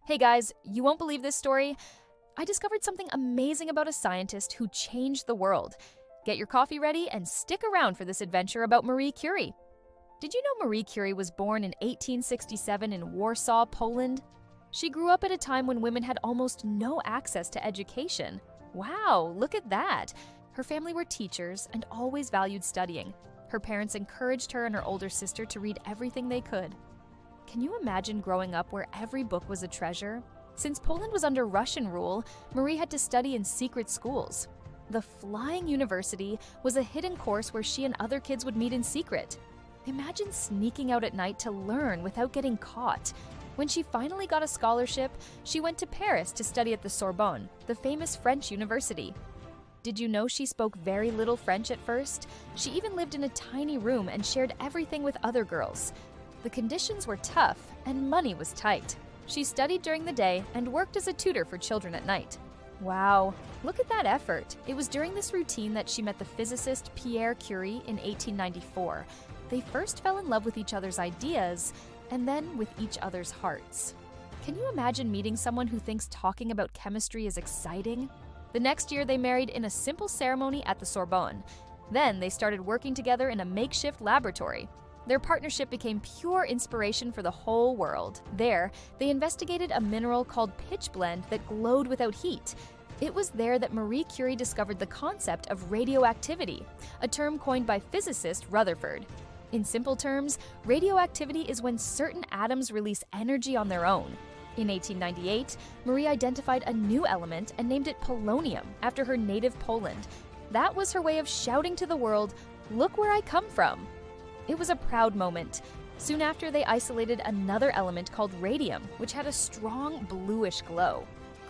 Hey guys, you won't believe this story. I discovered something amazing about a scientist who changed the world. Get your coffee ready and stick around for this adventure about Marie Curie. Did you know Marie Curie was born in 1867 in Warsaw, Poland? She grew up at a time when women had almost no access to education. Wow, look at that! Her family were teachers and always valued studying. Her parents encouraged her and her older sister to read everything they could. Can you imagine growing up where every book was a treasure? Since Poland was under Russian rule, Marie had to study in secret schools. The Flying University was a hidden course where she and other kids would meet in secret. Imagine sneaking out at night to learn without getting caught. When she finally got a scholarship, she went to Paris to study at the Sorbonne, the famous French university. Did you know she spoke very little French at first? She even lived in a tiny room and shared everything with other girls. The conditions were tough and money was tight. She studied during the day and worked as a tutor for children at night. Wow, look at that effort. It was during this routine that she met the physicist Marie Curie in 1894. They first fell in love with each other's ideas and then with each other's hearts. Can you imagine meeting someone who thinks talking about chemistry is exciting? The next year they married in a simple ceremony at the Sorbonne. Then they started working together in a makeshift laboratory. Their partnership became pure inspiration for the whole world. There, they investigated a mineral called pitchblende that glowed without heat. It was there that Marie Curie discovered the concept of radioactivity, a term coined by physicist Rutherford. In simple terms, radioactivity is when certain atoms release energy on their own. In 1898, Marie identified a new element and named it polonium after her native Poland. That was her way of shouting to the world, "Look where I come from." It was a proud moment. Soon after, they isolated another element called radium, which had a strong bluish glow.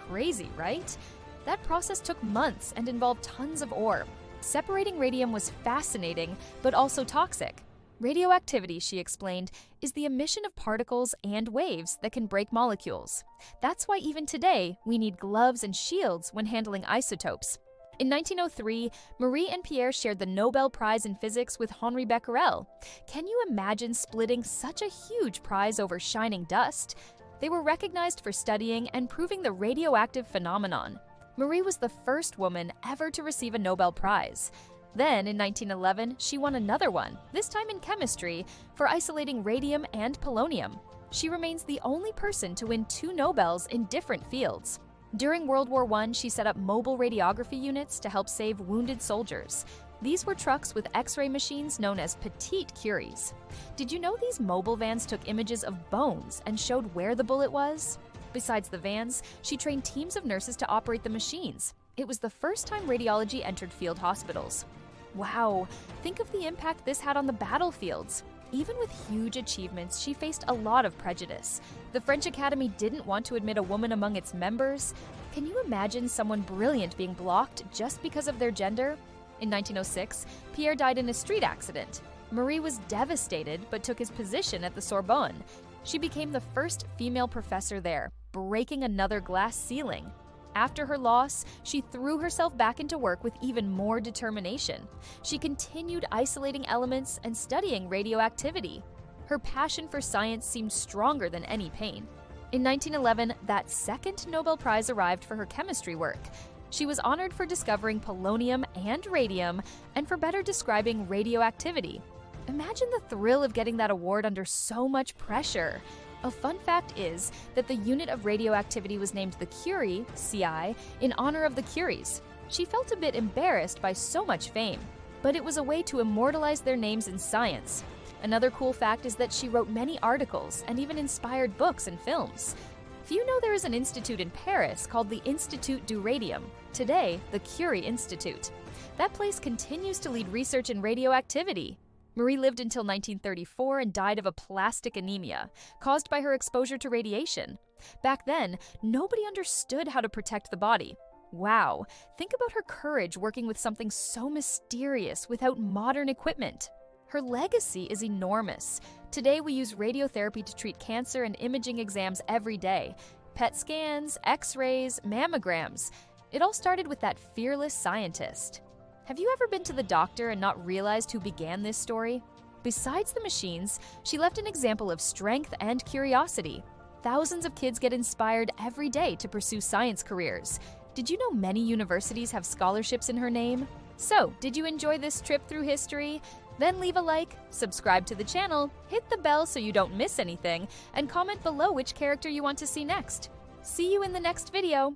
Crazy, right? That process took months and involved tons of ore. Separating radium was fascinating, but also toxic. Radioactivity, she explained, is the emission of particles and waves that can break molecules. That's why even today, we need gloves and shields when handling isotopes. In 1903, Marie and Pierre shared the Nobel Prize in Physics with Henri Becquerel. Can you imagine splitting such a huge prize over shining dust? They were recognized for studying and proving the radioactive phenomenon. Marie was the first woman ever to receive a Nobel Prize. Then, in 1911, she won another one, this time in chemistry, for isolating radium and polonium. She remains the only person to win 2 Nobels in different fields. During World War I, she set up mobile radiography units to help save wounded soldiers. These were trucks with X-ray machines known as Petite Curies. Did you know these mobile vans took images of bones and showed where the bullet was? Besides the vans, she trained teams of nurses to operate the machines. It was the first time radiology entered field hospitals. Wow, think of the impact this had on the battlefields. Even with huge achievements, she faced a lot of prejudice. The French Academy didn't want to admit a woman among its members. Can you imagine someone brilliant being blocked just because of their gender? In 1906, Pierre died in a street accident. Marie was devastated but took his position at the Sorbonne. She became the first female professor there, breaking another glass ceiling. After her loss, she threw herself back into work with even more determination. She continued isolating elements and studying radioactivity. Her passion for science seemed stronger than any pain. In 1911, that second Nobel Prize arrived for her chemistry work. She was honored for discovering polonium and radium and for better describing radioactivity. Imagine the thrill of getting that award under so much pressure. A fun fact is that the unit of radioactivity was named the Curie, CI, in honor of the Curies. She felt a bit embarrassed by so much fame, but it was a way to immortalize their names in science. Another cool fact is that she wrote many articles and even inspired books and films. Few know there is an institute in Paris called the Institut du Radium, today the Curie Institute. That place continues to lead research in radioactivity. Marie lived until 1934 and died of aplastic anemia, caused by her exposure to radiation. Back then, nobody understood how to protect the body. Wow, think about her courage working with something so mysterious without modern equipment. Her legacy is enormous. Today, we use radiotherapy to treat cancer and imaging exams every day. PET scans, X-rays, mammograms. It all started with that fearless scientist. Have you ever been to the doctor and not realized who began this story? Besides the machines, she left an example of strength and curiosity. thousands of kids get inspired every day to pursue science careers. Did you know many universities have scholarships in her name? So, did you enjoy this trip through history? Then leave a like, subscribe to the channel, hit the bell so you don't miss anything, and comment below which character you want to see next. See you in the next video!